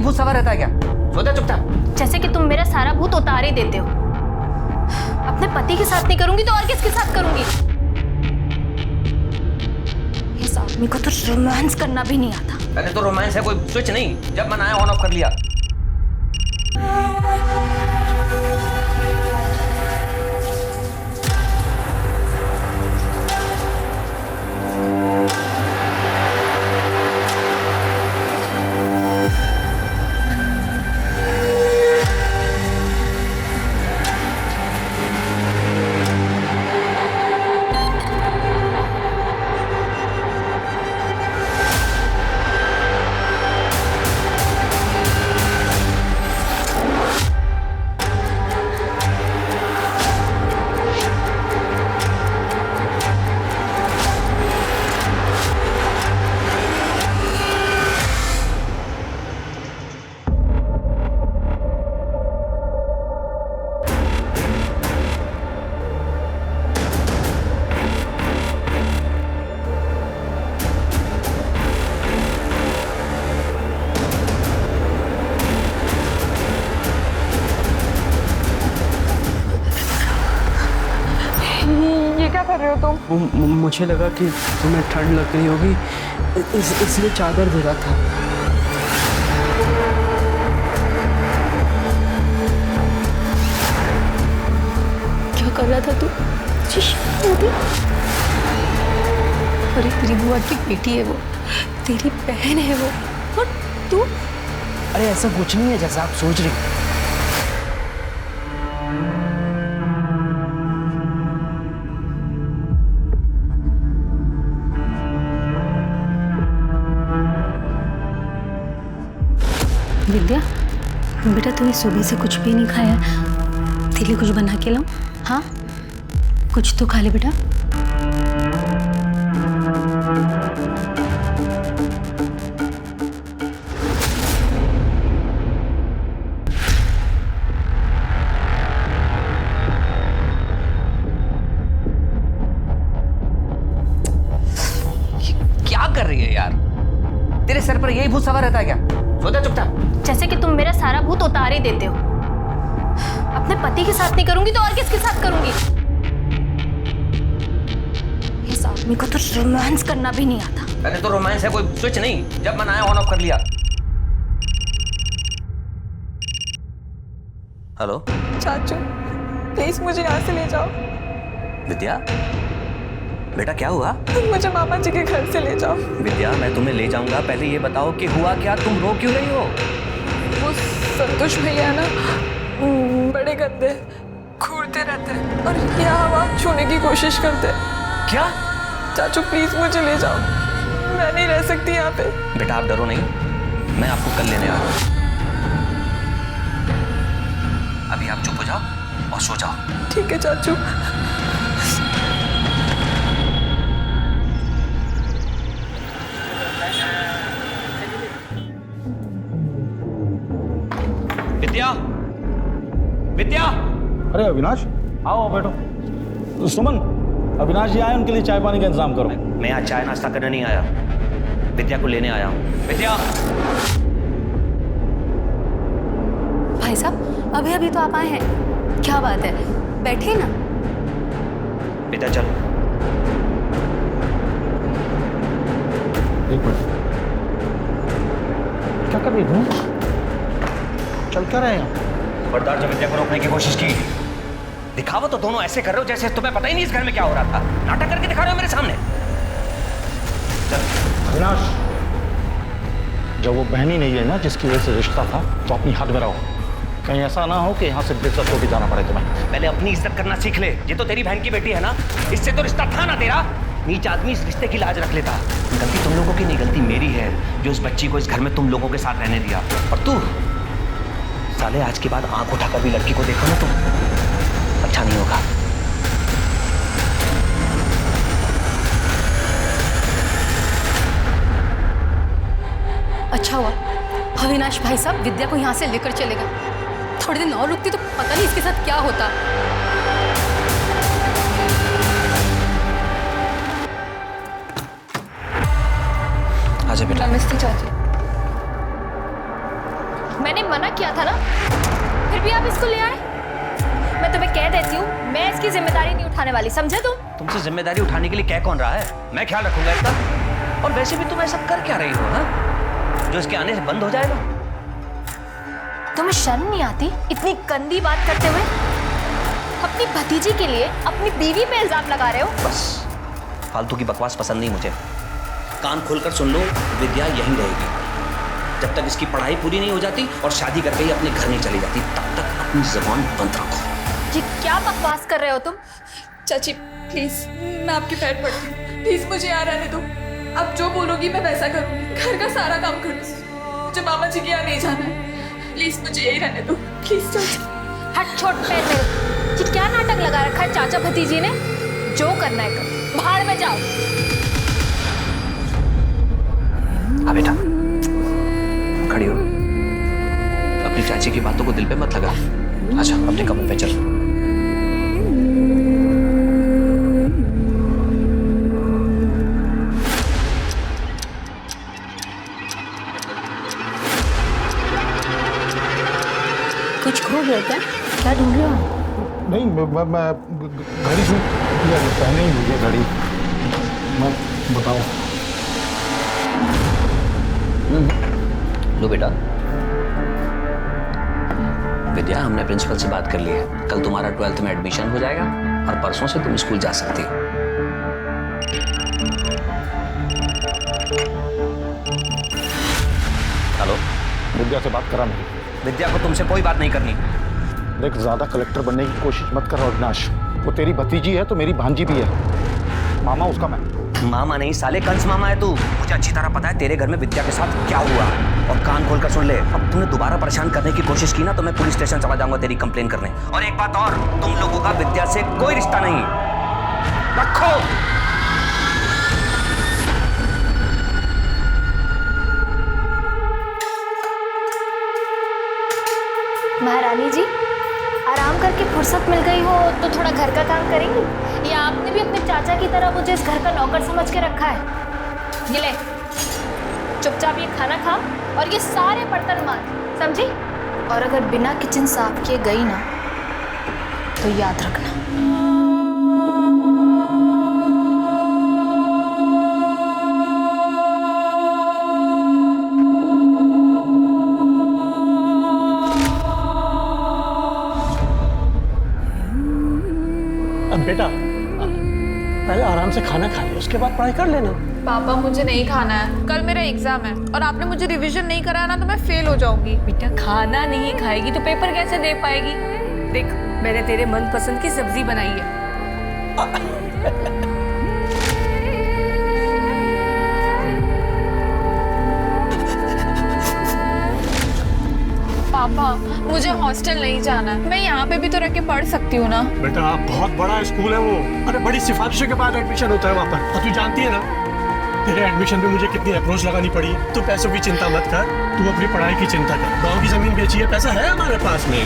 भूत सवार रहता है क्या? सो जा चुपचाप। जैसे कि तुम मेरा सारा भूत उतार ही देते हो। अपने पति के साथ नहीं करूंगी तो और किसके साथ करूंगी? इस आदमी को तो रोमांस करना भी नहीं आता। अरे तो रोमांस है कोई स्विच नहीं, जब मन आया ऑन ऑफ कर लिया। कर रहे हो तुम? मुझे लगा कि तुम्हें ठंड लग रही होगी, इसलिए चादर दे रहा था। क्या कर रहा था तू? अरे तेरी बुआ की बेटी है वो, तेरी बहन है वो, और तू? अरे ऐसा कुछ नहीं है जैसा आप सोच रही हो। विद्या, बेटा तूने सुबह से कुछ भी नहीं खाया, तेरे लिए कुछ बना के लाऊं? हाँ, कुछ तो खा ले बेटा। क्या कर रही है यार? तेरे सर पर यही भूत सवार रहता है क्या? सो जा चुपचाप। जैसे कि तुम मेरा सारा भूत उतार ही देते हो। अपने पति के साथ नहीं करूंगी तो और किसके साथ करूंगी? इस आदमी को तो रोमांस करना भी नहीं आता। अरे तो रोमांस है कोई स्विच नहीं, जब मन आया ऑन ऑफ कर लिया। हेलो चाचू, प्लीज मुझे यहाँ से ले जाओ। विद्या, बेटा क्या हुआ? मुझे मामा जी के घर से ले जाओ। विद्या, मैं तुम्हें ले जाऊंगा, पहले ये बताओ कि हुआ क्या, तुम रो क्यों रही हो? वो संतोष भैया ना बड़े गंदे, घूरते रहते और यहाँ वहाँ छूने की कोशिश करते। क्या? चाचू प्लीज मुझे ले जाओ, मैं नहीं रह सकती यहाँ पे। बेटा आप डरो नहीं, मैं आपको कल लेने आ रहा हूँ। अभी आप चुप हो जाओ और सो जाओ। ठीक है चाचू। विद्या, विद्या! अरे अविनाश, आओ बैठो। सुमन, अविनाश जी आए, उनके लिए चाय पानी का इंतजाम करो। मैं आज चाय नाश्ता करने नहीं आया, विद्या को लेने आया हूँ। विद्या! भाई साहब, अभी अभी तो आप आए हैं, क्या बात है? बैठिए ना। विद्या चलो। एक मिनट, क्या कर रही हो? चल क्या रहे हैं? बरदार जब विद्या को रोकने की कोशिश की, दिखावा तो दोनों ऐसे कर रहे हो जैसे तुम्हें पता ही नहीं इस घर में क्या हो रहा था। नाटक करके दिखा रहे हो मेरे सामने। चल। अविनाश, जब वो बहन ही नहीं है ना जिसकी वजह से रिश्ता था, तो अपनी हद में रहो। कहीं ऐसा ना हो कि यहाँ से बेइज्जत होकर जाना पड़े तुम्हें। पहले अपनी इज्जत करना सीख ले। ये तो तेरी बहन की बेटी है ना, इससे तो रिश्ता था ना तेरा। नीच आदमी इस रिश्ते की लाज रख लेता। गलती तुम लोगों की नहीं, गलती मेरी है जो इस बच्ची को इस घर में तुम लोगों के साथ रहने दिया। और तू साले आज के बाद आंख उठाकर भी लड़की को देखो ना, तो अच्छा नहीं होगा। अच्छा हुआ अविनाश भाई साहब विद्या को यहाँ से लेकर चले गए। थोड़े दिन और रुकती तो पता नहीं इसके साथ क्या होता। आजा बेटा। नमस्ते चाची। मैंने मना किया था ना, फिर भी आप इसको ले आए। मैं तुम्हें कह देती हूँ, मैं इसकी जिम्मेदारी नहीं उठाने वाली, समझे तुम? तुमसे जिम्मेदारी उठाने के लिए कह कौन रहा है? मैं ख्याल रखूंगा इसका। और वैसे भी तुम ऐसा कर क्या रही हो, हाँ? जो इसके आने से बंद हो जाएगा। तुम्हें शर्म नहीं आती इतनी गंदी बात करते हुए? अपनी भतीजी के लिए अपनी बीवी पे इल्जाम लगा रहे हो। बस फालतू की बकवास पसंद नहीं मुझे। कान खोलकर सुन लो, विद्या यहीं रहेगी जब तक इसकी पढ़ाई पूरी नहीं हो जाती और शादी करके ही अपने घर नहीं चली जाती, तब तक अपनी जुबान बंद रखो। ये क्या बकवास कर रहे हो तुम? चाची प्लीज, मैं आपके पैर पड़ती हूँ, प्लीज मुझे यहाँ रहने दो। अब जो बोलोगी मैं वैसा करूँगी, घर का सारा काम करूँगी। मुझे मामा जी के यहाँ नहीं जाना है, प्लीज मुझे यही रहने दो, प्लीज चाची। हट छोड़ पैर मेरे। ये क्या नाटक लगा रखा है चाचा भतीजी ने? जो करना है करो, बाहर में जाओ। आ बेटा, खड़ी हो। अपनी चाची की बातों को दिल पे मत लगा। अच्छा अपने कमरे पे चल। कुछ खो गया क्या? क्या ढूंढ रहे हो? नहीं मैं घड़ी से पहने ही मुझे घड़ी। मैं बताऊँ? लो बेटा। विद्या, हमने प्रिंसिपल से बात कर ली है। कल तुम्हारा 12th में एडमिशन हो जाएगा और परसों से तुम स्कूल जा सकती हो। हेलो, विद्या से बात करा नहीं। विद्या को तुमसे कोई बात नहीं करनी। देख, ज्यादा कलेक्टर बनने की कोशिश मत कर अविनाश। वो तेरी भतीजी है तो मेरी भांजी भी है। मामा उसका मैं। मामा नहीं साले, कंस मामा है तू। मुझे अच्छी तरह पता है तेरे घर में विद्या के साथ क्या हुआ। और कान खोलकर सुन ले, अब तुमने दोबारा परेशान करने की कोशिश की ना तो मैं पुलिस स्टेशन चला जाऊंगा तेरी कंप्लेन करने। और एक बात और, तुम लोगों का विद्या से कोई रिश्ता नहीं। रखो। महारानी जी, आराम करके फुर्सत मिल गई हो तो थोड़ा घर का काम करेंगी? या आपने भी अपने चाचा की तरह मुझे इस घर का नौकर समझ के रखा है? ये ले, चुपचाप ये खाना खा और ये सारे बर्तन मांज, समझी? और अगर बिना किचन साफ किए गई ना तो याद रखना। बेटा पहले आराम से खाना खा ले, उसके बाद पढ़ाई कर लेना। पापा मुझे नहीं खाना है, कल मेरा एग्जाम है और आपने मुझे रिवीजन नहीं कराया ना तो मैं फेल हो जाऊंगी। बेटा खाना नहीं खाएगी तो पेपर कैसे दे पाएगी? देख, मैंने तेरे मनपसंद की सब्जी बनाई है। पापा मुझे हॉस्टल नहीं जाना है, मैं यहाँ पे भी तो रह के पढ़ सकती हूँ ना। बेटा बहुत बड़ा स्कूल है वो, अरे बड़ी सिफारिशों के बाद एडमिशन होता है वहाँ पर। और तू जानती है ना तेरे एडमिशन पे मुझे कितनी अप्रोच लगानी पड़ी। तू पैसों की चिंता मत कर, तू अपनी पढ़ाई की चिंता कर। गाँव की जमीन बेची है, पैसा है हमारे पास में।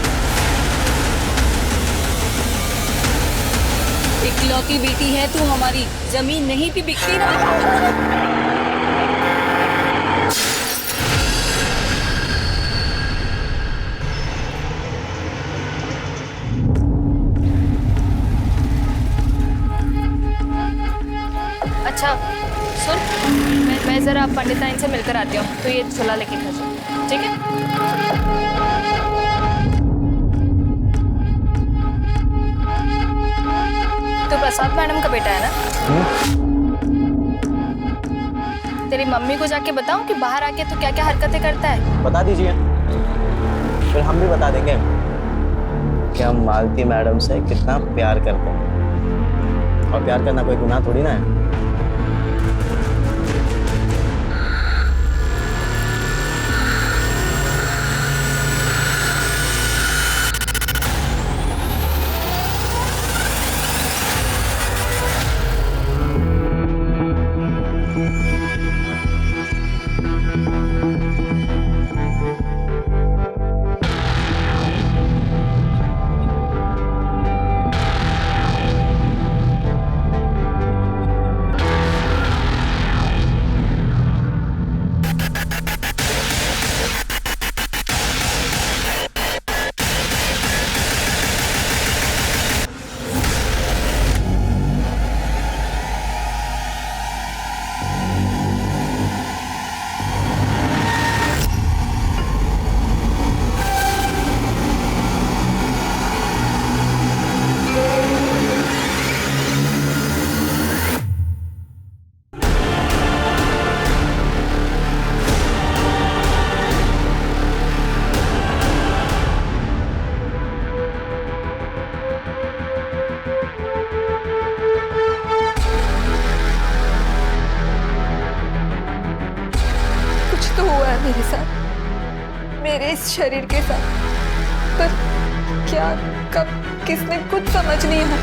इकलौती बेटी है तू हमारी, जमीन नहीं भी बिकती ना। अच्छा सुन, मैं जरा पंडिताइन से मिलकर आती हूँ, तो ये झोला लेके घर जाओ, ठीक है? तो प्रसाद मैडम का बेटा है ना? तेरी मम्मी को जाके बताऊं कि बाहर आके तू क्या क्या हरकतें करता है? बता दीजिए, फिर हम भी बता देंगे कि हम मालती मैडम से कितना प्यार करते हैं। और प्यार करना कोई गुनाह थोड़ी ना है। इस शरीर के साथ, पर क्या, कब, किसने, कुछ समझ नहीं है।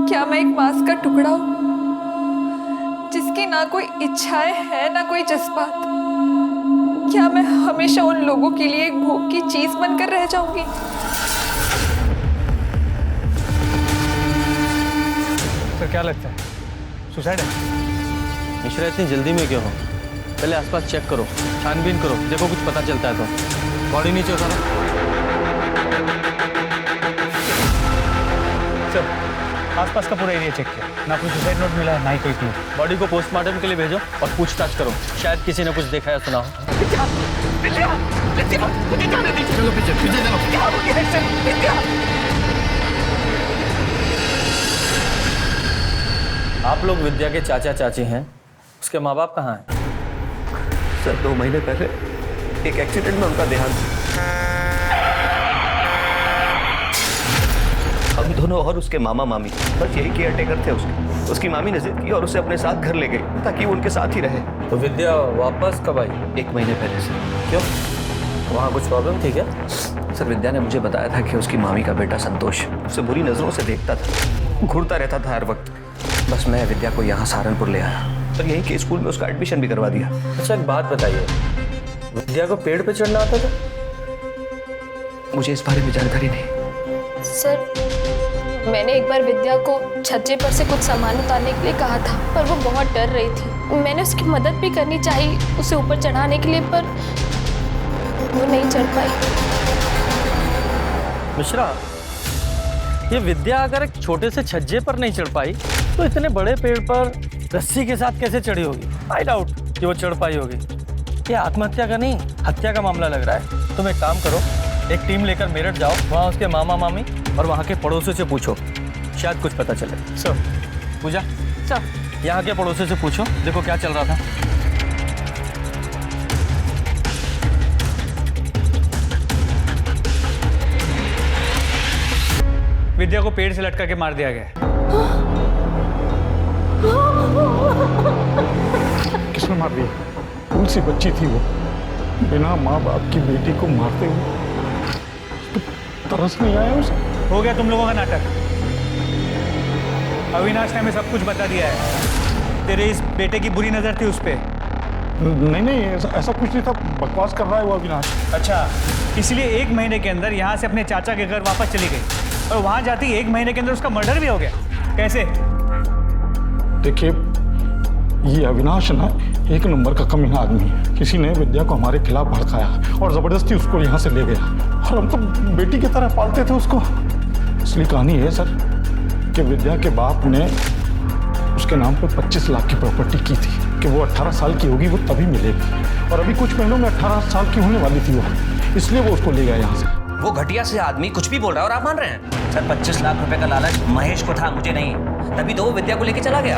क्या मैं एक मांस का टुकड़ा हूं जिसकी ना कोई इच्छाएं है ना कोई जज्बात? क्या मैं हमेशा उन लोगों के लिए एक भोग की चीज बनकर रह जाऊंगी? सर क्या लगता है, सुसाइड है? मिश्रा इतनी जल्दी में क्यों हो? पहले आसपास चेक करो, छानबीन करो, देखो कुछ पता चलता है तो। बॉडी नीचे उतारो। सर आसपास का पूरा एरिया चेक किया, ना कोई सुसाइड नोट मिला है, ना ही कोई क्लू। बॉडी को पोस्टमार्टम के लिए भेजो और पूछताछ करो, शायद किसी ने कुछ देखा या सुना हो। चलो पीछे पीछे चलो। आप लोग विद्या के चाचा चाची हैं, उसके माँ बाप कहाँ हैं? सर 2 महीने पहले एक एक्सीडेंट में उनका देहांत। हम दोनों और उसके मामा मामी बस यही केयर टेकर थे उसकी मामी ने जिद की और उसे अपने साथ घर ले गई ताकि वो उनके साथ ही रहे। तो विद्या वापस कब आई? 1 महीने पहले से। क्यों, वहाँ कुछ प्रॉब्लम थी क्या? सर विद्या ने मुझे बताया था कि उसकी मामी का बेटा संतोष उसे बुरी नजरों से देखता था, घूरता रहता था हर वक्त। बस मैं विद्या को यहाँ सहारनपुर ले आया और यहीं के स्कूल में उसका एडमिशन भी करवा दिया। अच्छा एक बात बताइए, विद्या को पेड़ पे चढ़ना आता था? मुझे इस बारे में जानकारी नहीं। सर मैंने एक बार विद्या को छज्जे पर से कुछ सामान उतारने के लिए कहा था, पर वो बहुत डर रही थी। मैंने उसकी मदद भी करनी चाहिए उसे ऊपर चढ़ाने के लिए, पर वो नहीं चढ़ पाई। मिश्रा, ये विद्या अगर एक छोटे से छज्जे पर नहीं चढ़ पाई तो इतने बड़े पेड़ पर रस्सी के साथ कैसे चढ़ी होगी? आई डाउट कि वो चढ़ पाई होगी। ये आत्महत्या का नहीं, हत्या का मामला लग रहा है। तुम एक काम करो, एक टीम लेकर मेरठ जाओ, वहाँ उसके मामा मामी और वहाँ के पड़ोसियों से पूछो, शायद कुछ पता चले। सर पूजा सर, यहाँ के पड़ोसियों से पूछो, देखो क्या चल रहा था। विद्या को पेड़ से लटका के मार दिया गया। किसने मार दिया? कौन सी बच्ची थी वो, बिना माँ बाप की बेटी को मारते हुए? तो तरस नहीं आया उसे? हो गया तुम लोगों का नाटक। अविनाश ने हमें सब कुछ बता दिया है। तेरे इस बेटे की बुरी नजर थी उस पे। नहीं ऐसा कुछ नहीं था, बकवास कर रहा है वो अविनाश। अच्छा, इसलिए 1 महीने के अंदर यहाँ से अपने चाचा के घर वापस चली गई और वहाँ जाती 1 महीने के अंदर उसका मर्डर भी हो गया। कैसे? देखिए, ये अविनाश ना 1 नंबर का कमीना आदमी है। किसी ने विद्या को हमारे खिलाफ भड़काया और जबरदस्ती उसको यहाँ से ले गया, और हम तो बेटी की तरह पालते थे उसको। असली कहानी है सर कि विद्या के बाप ने उसके नाम पे 25 लाख की प्रॉपर्टी की थी कि वो 18 साल की होगी वो तभी मिलेगी, और अभी कुछ महीनों में 18 साल की होने वाली थी वो, इसलिए वो उसको ले गया यहाँ से। वो घटिया से आदमी कुछ भी बोल रहा है और आप मान रहे हैं? सर 25 लाख रुपए का लालच महेश को था, मुझे नहीं। तभी तो वो विद्या को लेके चला गया।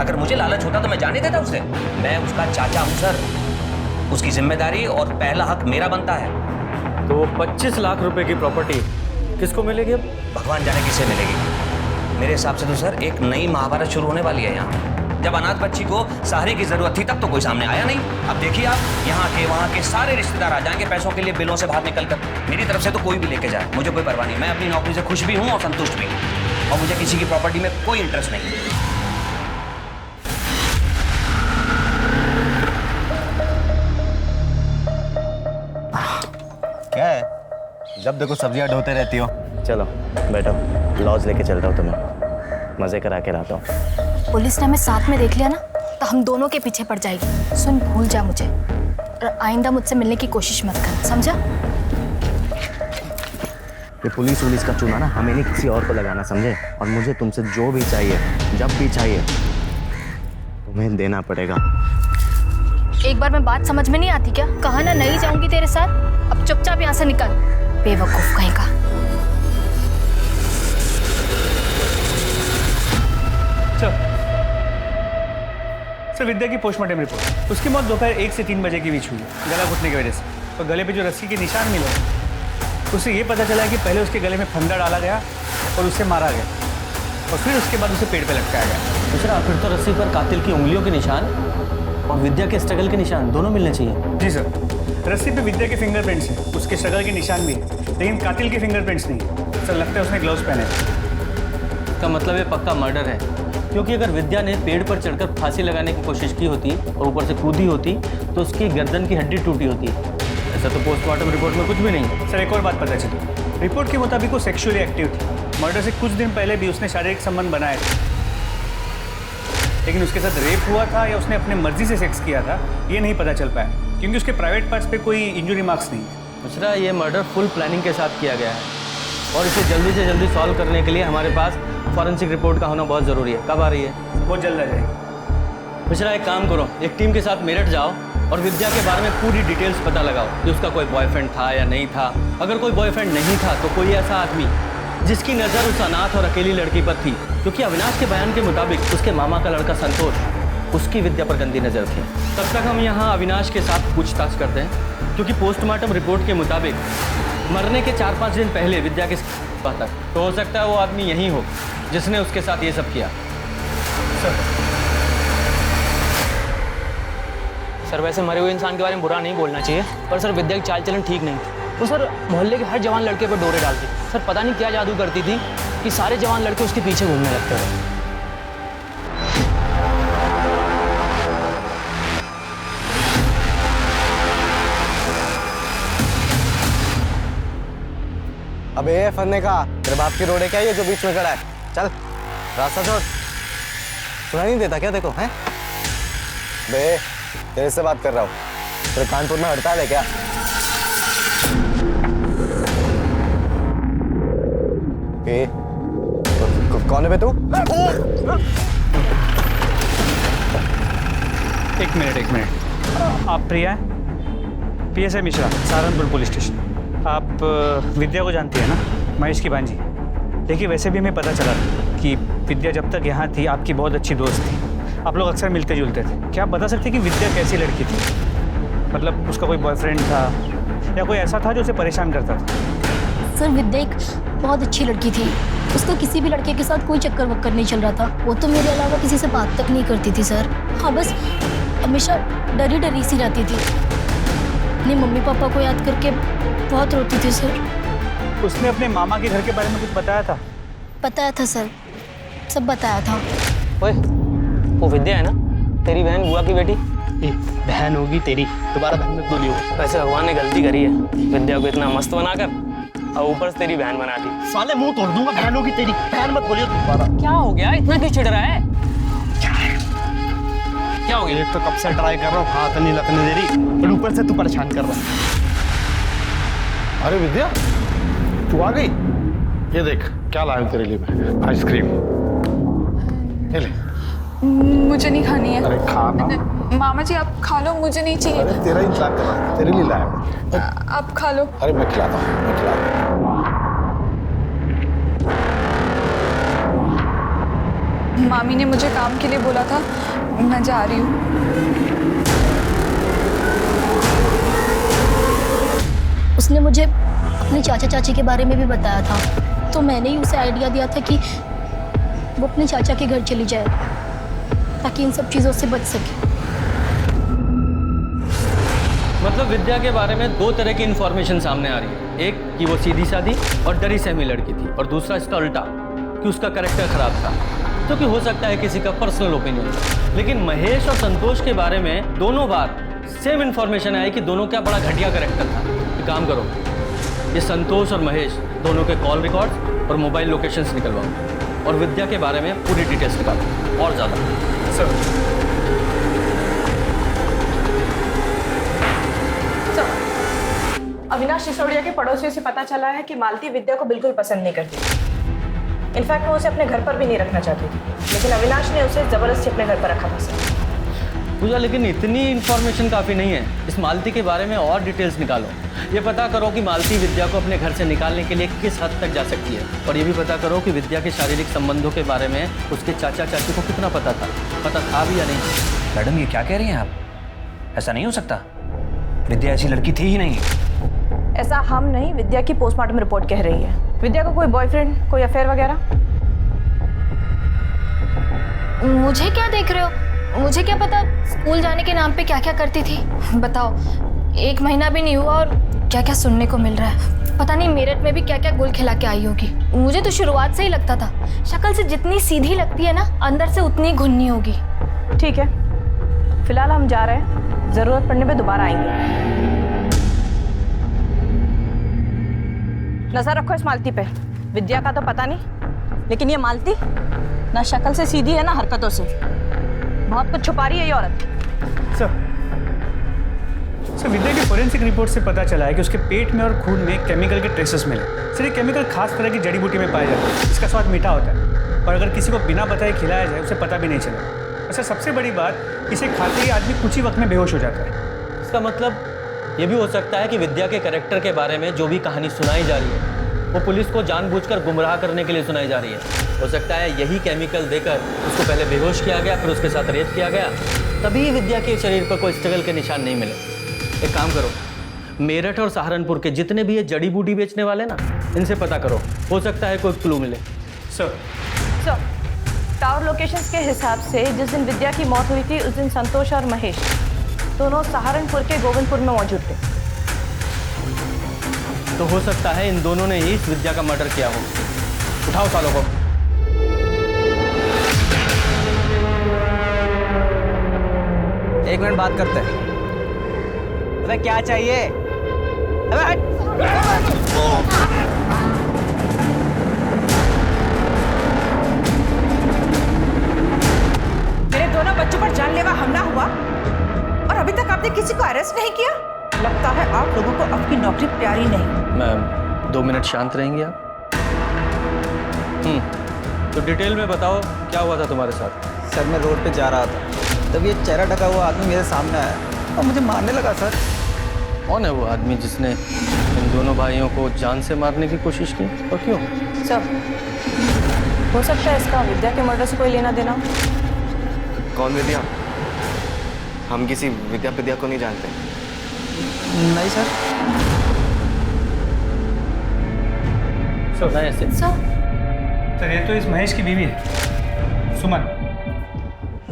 अगर मुझे लालच होता तो मैं जाने देता उसे। मैं उसका चाचा हूं सर, उसकी जिम्मेदारी और पहला हक मेरा बनता है। तो 25 लाख रुपए की प्रॉपर्टी किसको मिलेगी अब? भगवान जाने किसे मिलेगी। मेरे हिसाब से तो सर एक नई महाभारत शुरू होने वाली है यहाँ। जब अनाथ बच्ची को सहारे की जरूरत थी तब तो कोई सामने आया नहीं। अब देखिए आप, यहाँ के वहाँ के सारे रिश्तेदार आ जाएंगे पैसों के लिए बिलों से बाहर निकल कर। मेरी तरफ से तो कोई भी लेके जाए, मुझे कोई परवाह नहीं। मैं अपनी नौकरी से खुश भी हूँ और संतुष्ट भी हूँ, और मुझे किसी की प्रॉपर्टी में कोई इंटरेस्ट नहीं। क्या है, जब देखो सब्जियां ढोते रहती हो। चलो बैठो, लॉज लेके चलता हूँ तुम्हें, मजे करा के रहता हूँ। पुलिस ने हमें साथ में देख लिया ना तो हम दोनों के पीछे पड़ जाएगी। सुन, भूल जा मुझे और आइंदा मुझसे मिलने की कोशिश मत कर, समझा? ये पुलिस का चूना ना हमें नहीं किसी और को लगाना, समझे? और मुझे तुमसे जो भी चाहिए, जब भी चाहिए, तुम्हें देना पड़ेगा। एक बार मैं बात समझ में नहीं आती क्या? कहा ना नहीं जाऊंगी तेरे साथ, अब चुपचाप यहाँ से निकल, बेवकूफ कहीं का। सर विद्या की पोस्टमार्टम रिपोर्ट, उसकी मौत दोपहर 1 से 3 बजे के बीच हुई है, गला घुटने की वजह से। और गले पे जो रस्सी के निशान मिले, उससे ये पता चला कि पहले उसके गले में फंदा डाला गया और उसे मारा गया, और फिर उसके बाद उसे पेड़ पे लटकाया गया। दूसरा, फिर तो रस्सी पर कातिल की उंगलियों के निशान, और विद्या के स्ट्रगल के निशान दोनों मिलने चाहिए। जी सर, रस्सी पे विद्या के फिंगरप्रिंट्स हैं, उसके स्ट्रगल के निशान भी हैं, लेकिन कातिल के फिंगरप्रिंट्स नहीं है। सर लगता है उसने ग्लव्स पहने हैं। इसका मतलब ये पक्का मर्डर है, क्योंकि अगर विद्या ने पेड़ पर चढ़कर फांसी लगाने की कोशिश की होती और ऊपर से कूदी होती तो उसकी गर्दन की हड्डी टूटी होती। ऐसा तो पोस्टमार्टम रिपोर्ट में कुछ भी नहीं है। सर एक और बात पता चली, रिपोर्ट के मुताबिक वो सेक्सुअली एक्टिव थी। मर्डर से कुछ दिन पहले भी उसने शारीरिक संबंध बनाए थे, लेकिन उसके साथ रेप हुआ था या उसने अपने मर्जी से सेक्स किया था ये नहीं पता चल पाया, क्योंकि उसके प्राइवेट पार्ट्स पे कोई इंजरी मार्क्स नहीं है। दूसरा, ये मर्डर फुल प्लानिंग के साथ किया गया है और इसे जल्दी से जल्दी सॉल्व करने के लिए हमारे पास फॉरेंसिक रिपोर्ट का होना बहुत ज़रूरी है। कब आ रही है? बहुत जल्द आ जाएगी। मिश्रा, एक काम करो, एक टीम के साथ मेरठ जाओ और विद्या के बारे में पूरी डिटेल्स पता लगाओ कि उसका कोई बॉयफ्रेंड था या नहीं था। अगर कोई बॉयफ्रेंड नहीं था तो कोई ऐसा आदमी जिसकी नज़र उस अनाथ और अकेली लड़की पर थी, क्योंकि अविनाश के बयान के मुताबिक उसके मामा का लड़का संतोष उसकी विद्या पर गंदी नज़र थी। तब तक हम यहाँ अविनाश के साथ पूछताछ करते हैं, क्योंकि पोस्टमार्टम रिपोर्ट के मुताबिक मरने के 4-5 दिन पहले विद्या के तक तो हो सकता है वो आदमी यही हो जिसने उसके साथ ये सब किया। सर वैसे मरे हुए इंसान के बारे में बुरा नहीं बोलना चाहिए, पर सर विद्या की चाल चलन ठीक नहीं थी। वो सर मोहल्ले के हर जवान लड़के पर डोरे डालती। सर पता नहीं क्या जादू करती थी कि सारे जवान लड़के उसके पीछे घूमने लगते थे। अबे फन्ने का तेरे बाप की रोड है क्या ये जो बीच में खड़ा है? चल रास्ता छोड़। सुनाई नहीं देता क्या देखो हैं? बे तेरे से बात कर रहा हूँ। तेरे कानपुर में हड़ताल है क्या? कौन है बे तू? एक मिनट। आप प्रिया हैं? PSI Mishra, Saharanpur police station. आप विद्या को जानती है ना, महेश की भांजी? देखिए वैसे भी हमें पता चला कि विद्या जब तक यहाँ थी आपकी बहुत अच्छी दोस्त थी, आप लोग अक्सर मिलते जुलते थे। क्या आप बता सकते कि विद्या कैसी लड़की थी? मतलब उसका कोई बॉयफ्रेंड था या कोई ऐसा था जो उसे परेशान करता था? सर विद्या एक बहुत अच्छी लड़की थी, उसका किसी भी लड़के के साथ कोई चक्कर वक्कर नहीं चल रहा था। वो तो मेरे अलावा किसी से बात तक नहीं करती थी सर। हाँ बस हमेशा डरी डरी सी रहती थी, अपने मम्मी पापा को याद करके बहुत रोती थी सर। उसने अपने मामा के घर के बारे में कुछ बताया था? बताया था सर, सब बताया था। ओए वो विद्या है ना, तेरी बहन बुआ की बेटी? बहन होगी तेरी, दोबारा बहन मत बोलियो। वैसे भगवान ने गलती करी है, विद्या को इतना मस्त बनाकर और ऊपर से तेरी बहन बना दी। साले मुंह तोड़ दूंगा, बहन होगी तेरी, बहन मत बोलियो दोबारा। क्या हो गया, इतना क्यों चिढ़ रहा है? क्या हो गया? एक तो कब से ट्राई कर रहा हूँ, हाथ नहीं लगने दे रही और ऊपर से तू परेशान कर रहा है। अरे विद्या, तू आ गई? ये देख क्या लाया हूं तेरे लिए मैं, आइसक्रीम। ये ले। मुझे नहीं खानी है। अरे खा ना। मामा जी आप खा लो, मुझे नहीं चाहिए। अरे तेरा इंतजार कर रहा हूं, तेरे लिए लाया हूं। आप खा लो। अरे मैं खिलाता हूँ, मैं खिलाता हूँ। मामी ने मुझे काम के लिए बोला था, मैं जा रही हूँ। उसने मुझे अपने चाचा चाची के बारे में भी बताया था, तो मैंने ही उसे आइडिया दिया था कि वो अपने चाचा के घर चली जाए ताकि इन सब चीज़ों से बच सके। मतलब विद्या के बारे में 2 तरह की इन्फॉर्मेशन सामने आ रही है। एक कि वो सीधी सादी और डरी सहमी लड़की थी, और दूसरा इसका उल्टा कि उसका कैरेक्टर खराब था, जो कि हो सकता है किसी का पर्सनल ओपिनियन। लेकिन महेश और संतोष के बारे में दोनों बार सेम इन्फॉर्मेशन आई कि दोनों का बड़ा घटिया कैरेक्टर था। एक काम करो, ये संतोष और महेश दोनों के कॉल रिकॉर्ड्स और मोबाइल लोकेशंस निकलवाओ और विद्या के बारे में पूरी डिटेल्स निकालो और ज़्यादा। सर अविनाश सिसोदिया के पड़ोसियों से पता चला है कि मालती विद्या को बिल्कुल पसंद नहीं करती। इनफैक्ट वो उसे अपने घर पर भी नहीं रखना चाहती थी, लेकिन अविनाश ने उसे जबरदस्ती अपने घर पर रखा था सर। पूजा, लेकिन इतनी इन्फॉर्मेशन काफ़ी नहीं है। इस मालती के बारे में और डिटेल्स निकालो। ये पता करो कि मालती विद्या को अपने घर से निकालने के लिए किस हद तक जा सकती है, और ये भी पता करो कि विद्या के शारीरिक संबंधों के बारे में उसके चाचा चाची को कितना पता था भी या नहीं। मैडम ये क्या कह रही हैं आप? ऐसा नहीं हो सकता, विद्या ऐसी लड़की थी ही नहीं। ऐसा हम नहीं, विद्या की पोस्टमार्टम रिपोर्ट कह रही है। विद्या को कोई बॉयफ्रेंड, कोई अफेयर वगैरह? मुझे क्या देख रहे हो? मुझे क्या पता स्कूल जाने के नाम पे क्या क्या करती थी। बताओ, 1 महीना भी नहीं हुआ और क्या क्या सुनने को मिल रहा है। पता नहीं मेरठ में भी क्या क्या गुल खिला के आई होगी। मुझे तो शुरुआत से ही लगता था, शक्ल से जितनी सीधी लगती है ना, अंदर से उतनी घुन्नी होगी। ठीक है, फिलहाल हम जा रहे हैं, जरूरत पड़ने पे दोबारा आएंगे। नजर रखो इस मालती पे। विद्या का तो पता नहीं, लेकिन ये मालती ना शक्ल से सीधी है ना हरकतों से। बहुत कुछ छुपा रही है ये औरत। सर विद्या की फोरेंसिक रिपोर्ट से पता चला है कि उसके पेट में और खून में केमिकल के ट्रेसेस मिले। सर ये केमिकल खास तरह की जड़ी बूटी में पाया जाता है, इसका स्वाद मीठा होता है और अगर किसी को बिना बताए खिलाया जाए उसे पता भी नहीं चला। और सर सबसे बड़ी बात, इसे खाते ही आदमी कुछ ही वक्त में बेहोश हो जाता है। इसका मतलब ये भी हो सकता है कि विद्या के कैरेक्टर के बारे में जो भी कहानी सुनाई जा रही है वो पुलिस को जानबूझकर गुमराह करने के लिए सुनाई जा रही है। हो सकता है यही केमिकल देकर उसको पहले बेहोश किया गया, फिर उसके साथ रेप किया गया, तभी विद्या के शरीर पर कोई स्ट्रगल के निशान नहीं मिले। एक काम करो, मेरठ और सहारनपुर के जितने भी ये जड़ी बूटी बेचने वाले ना, इनसे पता करो, हो सकता है कोई क्लू मिले। सर टावर लोकेशंस के हिसाब से जिस दिन विद्या की मौत हुई थी उस दिन संतोष और महेश दोनों सहारनपुर के गोविंदपुर में मौजूद थे। तो हो सकता है इन दोनों ने ही इस विद्या का मर्डर किया हो। उठाओ सालों को। एक मिनट बात करते हैं। अबे क्या चाहिए? मेरे दोनों बच्चों पर जानलेवा हमला हुआ और अभी तक आपने किसी को अरेस्ट नहीं किया। लगता है आप लोगों को आपकी नौकरी प्यारी नहीं। मैम 2 मिनट शांत रहेंगे आप? तो डिटेल में बताओ क्या हुआ था तुम्हारे साथ? सर मैं रोड पे जा रहा था, तब ये चेहरा ढका हुआ आदमी मेरे सामने आया और मुझे मारने लगा। सर कौन है वो आदमी जिसने इन दोनों भाइयों को जान से मारने की कोशिश की और क्यों? सर हो सकता है इसका विद्या के मर्डर से कोई लेना देना। कौन विद्या? हम किसी विद्या को नहीं जानते। नहीं सर। सर ये तो इस महेश की बीवी है, सुमन।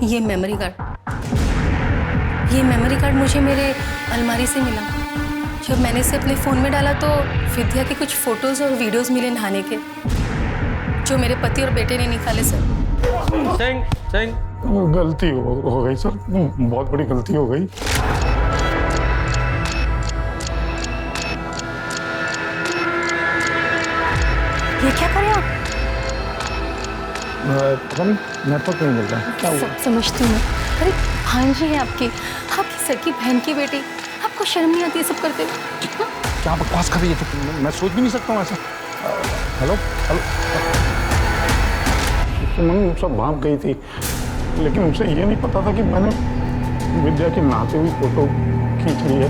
ये मेमोरी कार्ड मुझे मेरे अलमारी से मिला। जब मैंने इसे अपने फ़ोन में डाला तो विद्या के कुछ फ़ोटोज़ और वीडियोज़ मिले नहाने के, जो मेरे पति और बेटे ने निकाले। सर गलती हो गई सर, बहुत बड़ी गलती हो गई। ये क्या करें आप? नेटवर्क नहीं मिल रहा है, क्या हुआ? समझती हूँ। अरे भांजी है आपकी सगी बहन की बेटी, आपको शर्म नहीं आती है सब करते हुए? क्या बकवास कर रही है? तो मैं सोच भी नहीं सकता हूँ ऐसा। हेलो सुमन सब भाग गई थी, लेकिन उसे ये नहीं पता था कि मैंने विद्या की नहाती हुई फोटो खींच ली है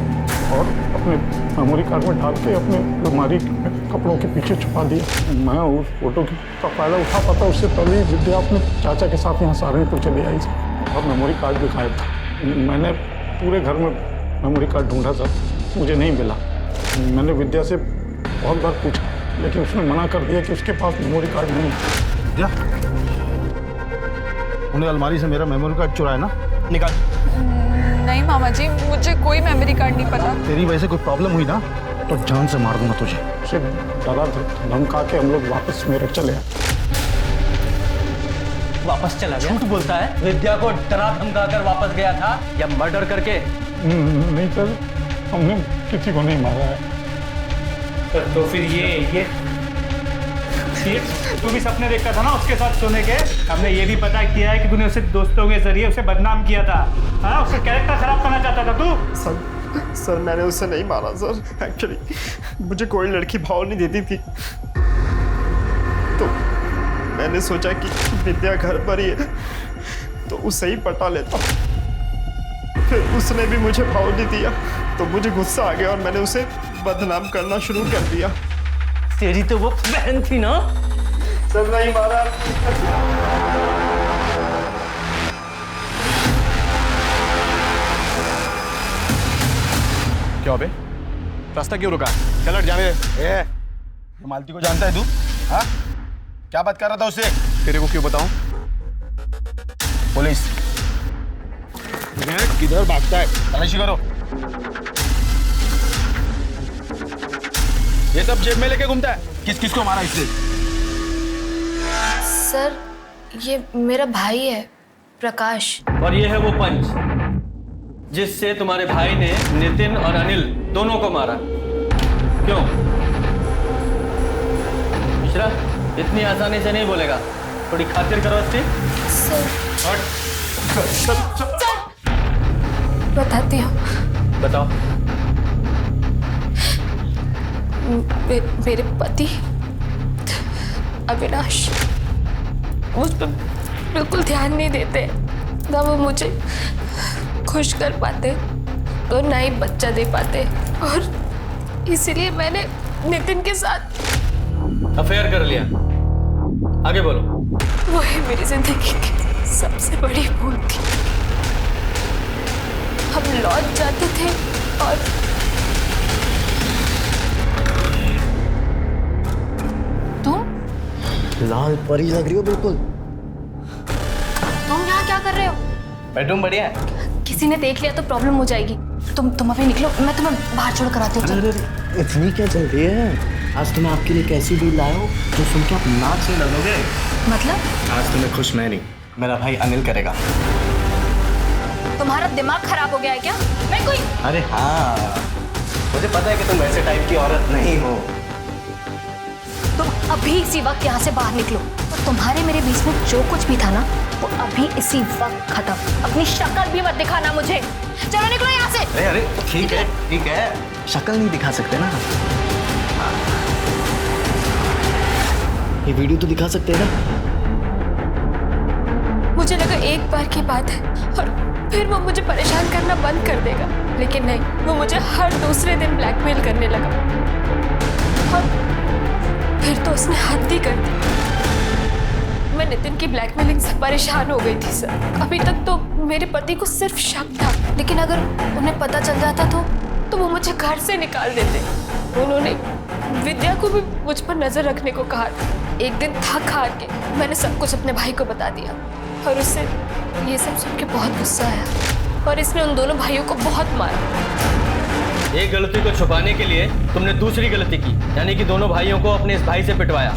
और अपने मेमोरी कार्ड में डाल के अपने अलमारी कपड़ों के पीछे छुपा दिया। मैं उस फोटो का फायदा उठा पाता उससे पहले विद्या अपने चाचा के साथ यहाँ सहारनपुर चली आई और मेमोरी कार्ड भी गायब था। मैंने पूरे घर में मेमोरी कार्ड ढूंढा सर, मुझे नहीं मिला। मैंने विद्या से बहुत बार पूछा, लेकिन उसने मना कर दिया कि उसके पास मेमोरी कार्ड नहीं है। विद्या, उन्हें अलमारी से मेरा मेमोरी कार्ड चुराया ना? निकाल। नहीं मामा जी, मुझे कोई मेमोरी कार्ड नहीं पता। तेरी वजह से कोई प्रॉब्लम हुई ना तो जान से मार दूंगा तुझे। उसे डरा धमका के हम लोग वापस मेरठ चले आए। वापस चला गया? झूठ बोलता है। विद्या को डरा धमका कर वापस गया था या मर्डर करके? नहीं सर, हमने किसी को नहीं मारा है। तो फिर ये तू भी सपने देखता था ना उसके साथ सोने के? हमने ये भी पता किया है कि तूने उसे दोस्तों के जरिए उसे बदनाम किया था। हाँ, उसका कैरेक्टर खराब करना चाहता था तू। सर मैंने उसे नहीं मारा सर। एक्चुअली मुझे कोई लड़की भाव नहीं देती थी, तो मैंने सोचा कि विद्या घर पर ही है तो उसे ही पटा लेता। फिर उसने भी मुझे भाव नहीं दिया तो मुझे गुस्सा आ गया और मैंने उसे बदनाम करना शुरू कर दिया। तेरी तो वो बहन थी ना? सर नहीं मारा। क्या बे? रास्ता क्यों रुका? चल हट, जाने दे। मालती को जानता है तू? हाँ? क्या बात कर रहा था उससे? तेरे को क्यों बताऊं? पुलिस किधर भागता है? तलाशी करो। ये सब जेब में लेके घूमता है। किस किस को मारा इसने? सर ये मेरा भाई है प्रकाश। और ये है वो पंच जिससे तुम्हारे भाई ने नितिन और अनिल दोनों को मारा। क्यों मिश्रा, इतनी आसानी से नहीं बोलेगा, थोड़ी खातिर करो इसकी। सर और बताती हूँ। बताओ। मेरे पति अविनाश मुझ पर बिल्कुल ध्यान नहीं देते, ना वो मुझे खुश कर पाते तो ना ही बच्चा दे पाते, और इसीलिए मैंने नितिन के साथ अफेयर कर लिया। आगे बोलो। वो है मेरी जिंदगी की सबसे बड़ी भूल थी। हम लौट जाते थे और तुम लाल परी लग रही हो बिल्कुल। तुम यहाँ क्या कर रहे हो? बेडरूम बढ़िया है। किसी ने देख लिया तो प्रॉब्लम हो जाएगी। तुम अभी निकलो, मैं तुम्हें बाहर छोड़ कर आती हूँ। अरे इतनी क्या जल्दी है? आज तुम्हें आपके लिए कैसी डील लाया हो जो सुन के आप नाक से लगोगे। मतलब आज तुम्हें खुश मैं नहीं, मेरा भाई अनिल करेगा। तुम्हारा दिमाग खराब हो गया है क्या? मैं कोई अरे हाँ, मुझे पता है कि तुम वैसे टाइप की औरत नहीं हो। तुम अभी इसी वक्त यहाँ से बाहर निकलो, और तुम्हारे मेरे बीच में जो कुछ भी था ना वो अभी इसी वक्त खत्म। अपनी शक्ल भी मत दिखाना मुझे। चलो निकलो यहाँ से। अरे अरे ठीक है, शक्ल नहीं दिखा सकते ना। ये वीडियो तो दिखा सकते हैं ना। मुझे लगा एक बार की बात है और फिर वो मुझे परेशान करना बंद कर देगा, लेकिन नहीं, वो मुझे हर दूसरे दिन ब्लैकमेल करने लगा, और फिर तो उसने हद ही कर दी। मैं नितिन की ब्लैकमेलिंग से परेशान हो गई थी सर। अभी तक तो मेरे पति को सिर्फ शक था, लेकिन अगर उन्हें पता चल जाता तो वो मुझे घर से निकाल देते। उन्होंने विद्या को भी मुझ पर नजर रखने को कहा था। एक दिन थक हार के मैंने सब कुछ अपने भाई को बता दिया, और उससे ये सब सुन के बहुत गुस्सा आया, और इसने उन दोनों भाइयों को बहुत मारा। एक गलती को छुपाने के लिए तुमने दूसरी गलती की, यानी कि दोनों भाइयों को अपने इस भाई से पिटवाया।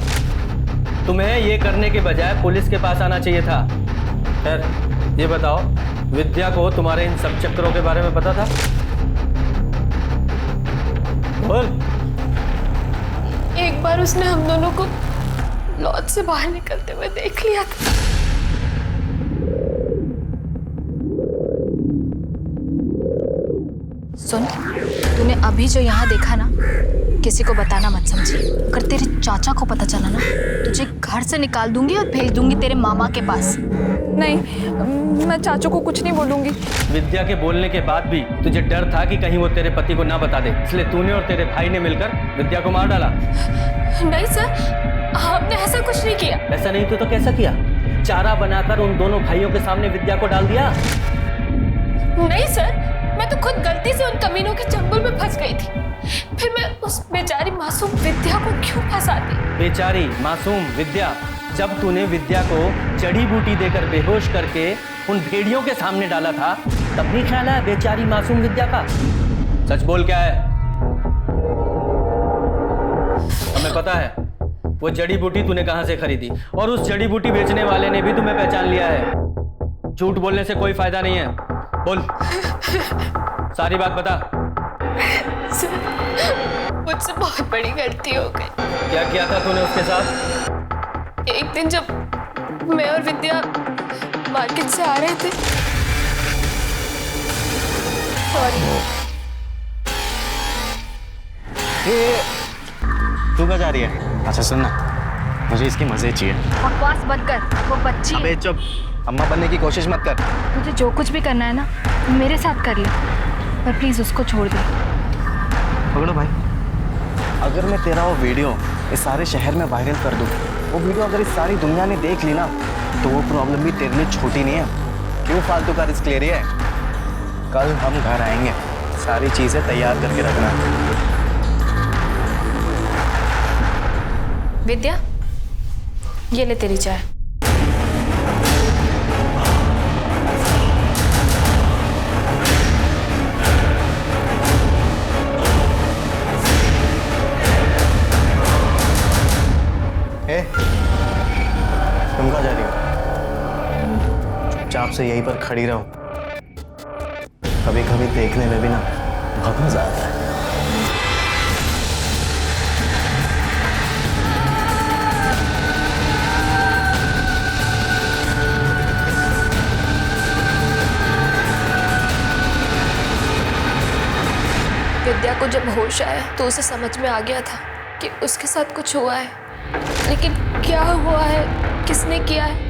तुम्हें ये करने के बजाय पुलिस के पास आना चाहिए था। खैर, ये बताओ, विद्या को तुम्हारे इन सब चक्करों के बारे में पता था? बोल। एक बार उसने हम दोनों को लॉज से बाहर निकलते हुए देख लिया था। सुन, तूने अभी जो यहाँ देखा ना, किसी को बताना मत समझी। अगर तेरे चाचा को पता चला ना, तुझे घर से निकाल दूंगी और भेज दूंगी तेरे मामा के पास। नहीं, मैं चाचू को कुछ नहीं बोलूंगी। विद्या के बोलने के बाद भी तुझे डर था कि कहीं वो तेरे पति को ना बता दे, इसलिए तूने और तेरे भाई ने मिलकर विद्या को मार डाला। नहीं सर, हमने ऐसा कुछ नहीं किया। ऐसा नहीं तो कैसा किया? चारा बनाकर उन दोनों भाइयों के सामने विद्या को डाल दिया। नहीं सर, मैं तो खुद गलती से उन कमीनों के चंगुल में फंस गई थी। फिर मैं उस बेचारी मासूम विद्या को क्यों फंसाती? बेचारी मासूम विद्या? जब तूने विद्या को जड़ी बूटी देकर बेहोश करके उन भेड़ियों के सामने डाला था, तब भी ख्याल है बेचारी मासूम विद्या का? सच बोल, क्या है? हमें पता है वो जड़ी बूटी तूने कहां से खरीदी, और उस जड़ी बूटी बेचने वाले ने भी तुम्हें पहचान लिया है। झूठ बोलने से कोई फायदा नहीं है। बोल, सारी बात बता। सर, मुझसे बहुत बड़ी गलती हो गई। क्या किया था तूने उसके साथ? एक दिन जब मैं और विद्या मार्केट से आ रहे थे, तू कहाँ जा रही है? अच्छा सुन ना, मुझे इसके मजे चाहिए। बकवास मत कर, वो बच्ची। अबे चुप, अम्मा बनने की कोशिश मत कर। तुझे जो कुछ भी करना है ना, मेरे साथ कर ले, पर प्लीज उसको छोड़ दे। पकड़ो भाई। अगर मैं तेरा वो वीडियो इस सारे शहर में वायरल कर दूं, वो वीडियो अगर इस सारी दुनिया ने देख ली ना, तो वो प्रॉब्लम भी तेरे लिए छोटी नहीं है। क्यों फालतू का रिस्क ले रही है? कल हम घर आएंगे, सारी चीजें तैयार करके रखना। विद्या, ये ले तेरी चाय। से यहीं पर खड़ी रहूं। कभी कभी देखने में भी ना बहुत मजा आता है। विद्या को जब होश आया तो उसे समझ में आ गया था कि उसके साथ कुछ हुआ है, लेकिन क्या हुआ है, किसने किया है,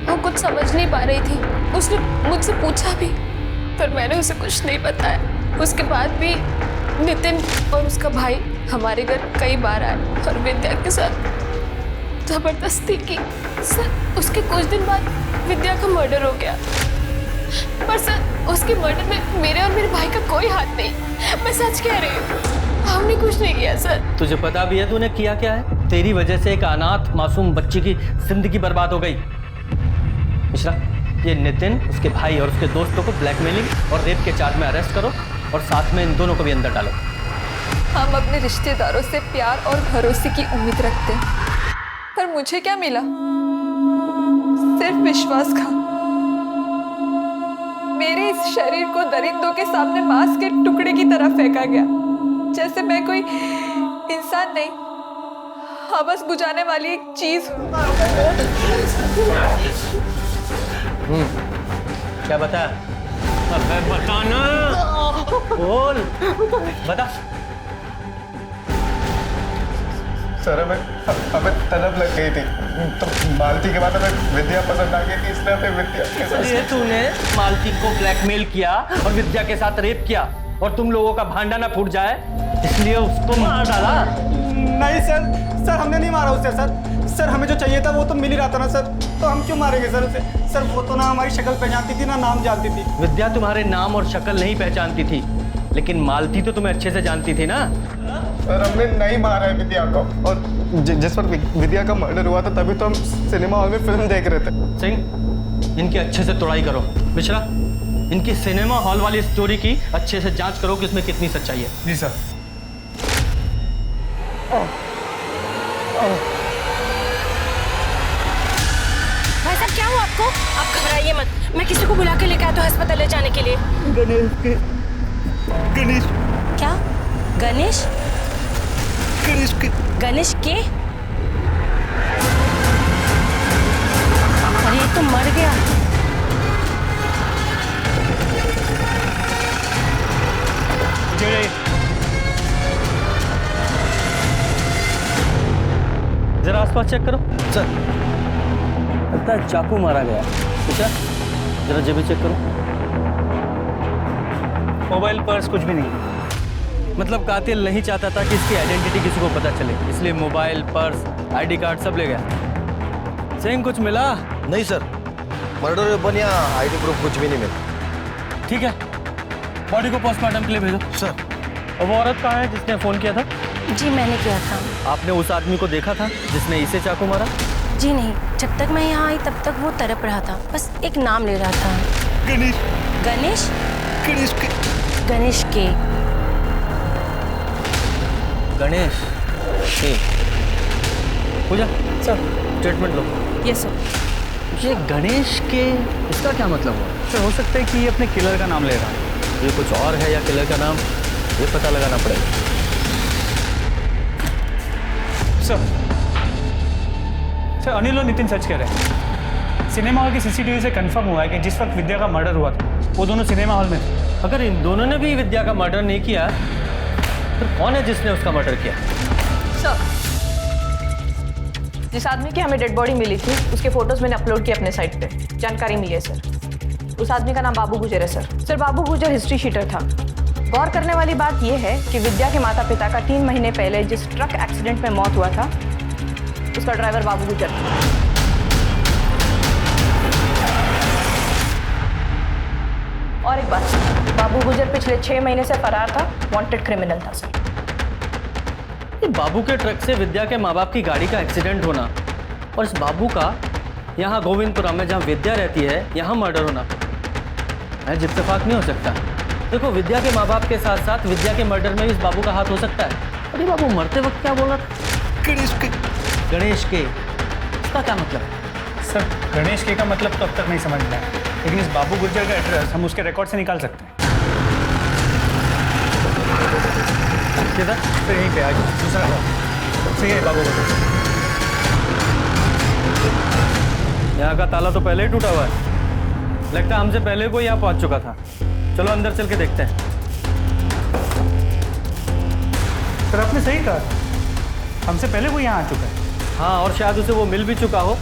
वो कुछ समझ नहीं पा रही थी। उसने मुझसे पूछा भी, पर मैंने उसे कुछ नहीं बताया। उसके बाद भी नितिन और उसका भाई हमारे घर कई बार आए और विद्या के साथ जबरदस्ती की। सर, उसके कुछ दिन बाद विद्या का मर्डर हो गया, पर सर उसके मर्डर में मेरे और मेरे भाई का कोई हाथ नहीं। मैं सच कह रही हूँ, हमने कुछ नहीं किया सर। तुझे पता भी है तूने किया क्या है? तेरी वजह से एक अनाथ मासूम बच्ची की जिंदगी बर्बाद हो गई। मिश्रा, ये नितिन, उसके भाई और उसके दोस्तों को ब्लैकमेलिंग और रेप के चार्ज में अरेस्ट करो और साथ में इन दोनों को भी अंदर डालो। हम अपने रिश्तेदारों से प्यार और भरोसे की उम्मीद रखते हैं, पर मुझे क्या मिला? सिर्फ विश्वासघात। मेरे इस शरीर को दरिंदों के सामने मांस के टुकड़े की तरह फेंका गया, जैसे मैं कोई इंसान नहीं, हवस बुझाने वाली एक चीज हूँ। क्या बता? अबे बताना, बोल, बता। सर हमें तलब लग गई थी, तो मालती के बाद हमें विद्या पसंद आ गई थी, इसलिए हमें विद्या के साथ। ये तूने मालती को ब्लैकमेल किया और विद्या के साथ रेप किया और तुम लोगों का भांडा ना फूट जाए इसलिए उसको मार डाला। नहीं सर, हमने नहीं मारा उसे सर, हमें जो चाहिए था वो तो मिल ही रहा था ना सर, तो हम क्यों मारेंगे सर उसे? सर वो तो ना हमारी शक्ल पहचानती थी ना नाम जानती थी। विद्या तुम्हारे नाम और शक्ल नहीं पहचानती थी, लेकिन मालती तो तुम्हें अच्छे से जानती थी ना। सर हमने नहीं मारा है विद्या को, और जिस पर विद्या का मर्डर हुआ था तभी तो हम सिनेमा हॉल में फिल्म देख रहे थे। सिंह, इनकी अच्छे से तोड़ाई करो। मिश्रा, इनकी सिनेमा हॉल वाली स्टोरी की अच्छे से जांच करो कि इसमें कितनी सच्चाई है। जी सर। भाई साहब क्या हुआ आपको? आप घबराइए मत, मैं किसी को बुला के लेकर आया तो अस्पताल ले जाने के लिए। गणेश क्या? गणेश? गणेश के? अरे ये तो मर गया। जरा आसपास चेक करो। सर, लगता है चाकू मारा गया। अच्छा, जरा जेबी चेक करो। मोबाइल, पर्स, कुछ भी नहीं। मतलब कातिल नहीं चाहता था कि इसकी आइडेंटिटी किसी को पता चले, इसलिए मोबाइल, पर्स, आईडी कार्ड सब ले गया। सिंह, कुछ मिला? नहीं सर, मर्डर वेपन या आईडी प्रूफ कुछ भी नहीं मिला। ठीक है, बॉडी को पोस्टमार्टम के लिए भेजो। सर, और वो औरत कहाँ है जिसने फोन किया था? जी मैंने किया था। आपने उस आदमी को देखा था जिसने इसे चाकू मारा? जी नहीं, जब तक मैं यहाँ आई तब तक वो तड़प रहा था, बस एक नाम ले रहा था। गणेश। गणेश? गणेश के। गणेश के। गणेश के। पूजा सर, स्टेटमेंट लो। Yes sir. ये गणेश के, इसका क्या मतलब हुआ? सर हो सकता है कि ये अपने किलर का नाम ले रहा है। ये कुछ और है या किलर का नाम, ये पता लगाना पड़ेगा। सर अनिल और नितिन सच कह रहे हैं। सिनेमा हॉल की सीसीटीवी से कंफर्म हुआ है कि जिस वक्त विद्या का मर्डर हुआ था वो दोनों सिनेमा हॉल में थे। अगर इन दोनों ने भी विद्या का मर्डर नहीं किया फिर कौन है जिसने उसका मर्डर किया? सर, जिस आदमी की हमें डेड बॉडी मिली थी उसके फोटोज मैंने अपलोड किए अपने साइट पे, जानकारी मिली है सर। उस आदमी का नाम बाबू गुजर है सर। सर बाबू गुजर हिस्ट्री शीटर था। गौर करने वाली बात यह है कि विद्या के माता पिता का 3 महीने पहले जिस ट्रक एक्सीडेंट में मौत हुआ था उसका ड्राइवर बाबू गुजर था। और एक बात, बाबू गुजर पिछले 6 महीने से फरार था, वांटेड क्रिमिनल था सर। ये बाबू के ट्रक से विद्या के माँ बाप की गाड़ी का एक्सीडेंट होना और इस बाबू का यहाँ गोविंदपुरा में जहाँ विद्या रहती है यहाँ मर्डर होना महज इत्तेफाक नहीं हो सकता। देखो, विद्या के माँ बाप के साथ साथ विद्या के मर्डर में भी इस बाबू का हाथ हो सकता है। और ये बाबू मरते वक्त क्या बोल रहा था? गणेश के। गणेश के, इसका क्या मतलब? सर गणेश के का मतलब तो अब तक नहीं समझ में आया, लेकिन इस बाबू गुर्जर का एड्रेस हम उसके रिकॉर्ड से निकाल सकते हैं। किधर? सर यहीं पे आज दूसरा सही है बाबू गुर्जर। यहाँ का ताला तो पहले ही टूटा हुआ है, लगता है हमसे पहले कोई यहाँ पहुँच चुका था। चलो अंदर चल के देखते हैं। सर आपने सही कहा, हमसे पहले वो यहाँ आ चुका है। हाँ, और शायद उसे वो मिल भी चुका हो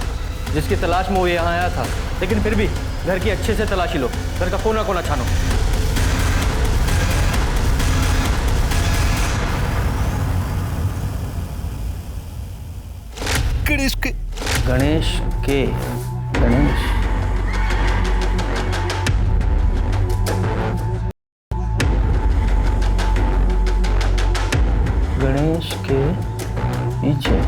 जिसकी तलाश में वो यहाँ आया था। लेकिन फिर भी घर की अच्छे से तलाशी लो, घर का कोना कोना छानो। गणेश के गणेश के गणेश गणेश के पीछे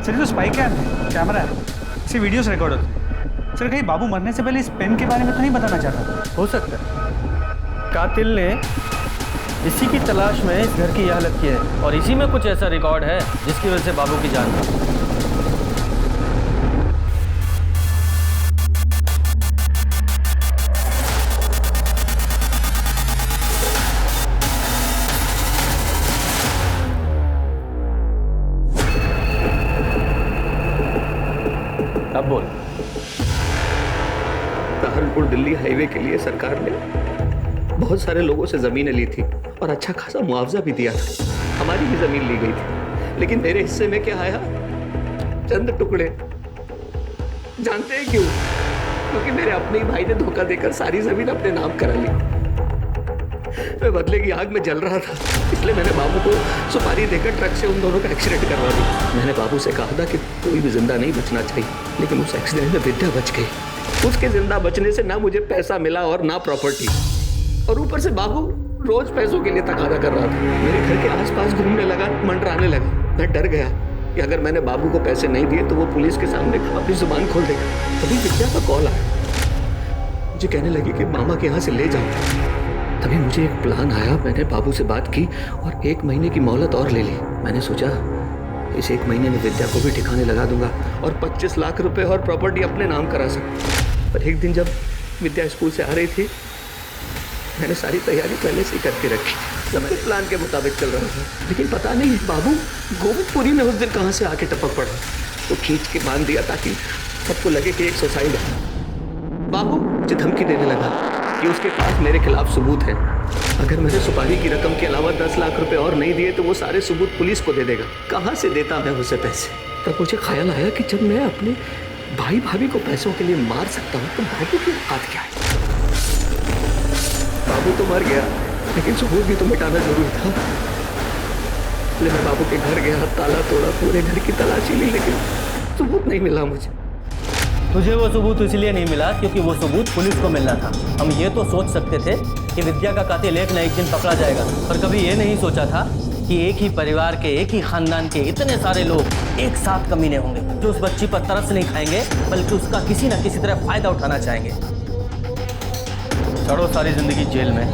सर ये तो स्पाई कैमरा है, इसी वीडियोस रिकॉर्ड होते हैं। सर कहीं बाबू मरने से पहले इस पेन के बारे में तो नहीं बताना चाहता? हो सकता है कातिल ने इसी की तलाश में इस घर की यह हालत की है, और इसी में कुछ ऐसा रिकॉर्ड है जिसकी वजह से बाबू की जान गई। अब बोल। सहारनपुर दिल्ली हाईवे के लिए सरकार ने बहुत सारे लोगों से जमीनें ली थी और अच्छा खासा मुआवजा भी दिया था। हमारी भी जमीन ली गई थी, लेकिन मेरे हिस्से में क्या आया? चंद टुकड़े। जानते हैं क्यों? क्योंकि मेरे अपने ही भाई ने धोखा देकर सारी जमीन अपने नाम करा ली। मैं बदले की आग में जल रहा था, इसलिए मैंने बाबू को सुपारी देकर ट्रक से उन दोनों का एक्सीडेंट करवा दिया। मैंने बाबू से कहा था कि कोई भी जिंदा नहीं बचना चाहिए, लेकिन उस एक्सीडेंट में विद्या बच गई। उसके जिंदा बचने से ना मुझे पैसा मिला और ना प्रॉपर्टी, और ऊपर से बाबू रोज पैसों के लिए तकादा कर रहा था। मेरे घर के आसपास घूमने लगा, मंडराने लगा। मैं डर गया कि अगर मैंने बाबू को पैसे नहीं दिए तो वो पुलिस के सामने अपनी जुबान खोल देगा। तभी विद्या का कॉल आया, मुझे कहने लगी कि मामा के यहाँ से ले जाओ। तभी मुझे एक प्लान आया। मैंने बाबू से बात की और 1 महीने की मोहलत और ले ली। मैंने सोचा इस 1 महीने में विद्या को भी ठिकाने लगा दूंगा और 25 लाख रुपए और प्रॉपर्टी अपने नाम करा सकूं। पर एक दिन जब विद्या स्कूल से आ रही थी, मैंने सारी तैयारी पहले से ही करके रखी, सब कुछ प्लान के मुताबिक चल रहा था। लेकिन पता नहीं बाबू गोविंदपुरी में उस दिन कहाँ से आके टपक पड़ा, तो खींच के बांध दिया ताकि सबको लगे कि एक सुसाइड है। बाबू मुझे धमकी देने लगा कि उसके पास मेरे खिलाफ सबूत है। अगर मैंने सुपारी की रकम के अलावा 10 लाख रुपए और नहीं दिए तो वो सारे सबूत पुलिस को दे देगा। कहाँ से देता मैं उसे पैसे? तब मुझे ख्याल आया कि जब मैं अपने भाई भाभी को पैसों के लिए मार सकता हूँ तो बाबू की औकात क्या है? बाबू तो मर गया, लेकिन सबूत भी तो मिटाना जरूरी था। इसलिए मैं बाबू के घर गया, ताला तोड़ा, पूरे घर की तलाशी ली, लेकिन सबूत नहीं मिला मुझे। तुझे वो सबूत इसलिए नहीं मिला क्योंकि वो सबूत पुलिस को मिलना था। हम ये तो सोच सकते थे कि विद्या का कातिल एक न एक दिन पकड़ा जाएगा, पर कभी ये नहीं सोचा था कि एक ही परिवार के, एक ही खानदान के इतने सारे लोग एक साथ कमीने होंगे जो उस बच्ची पर तरस नहीं खाएंगे, बल्कि उसका किसी न किसी तरह फायदा उठाना चाहेंगे। चढ़ो सारी जिंदगी जेल में,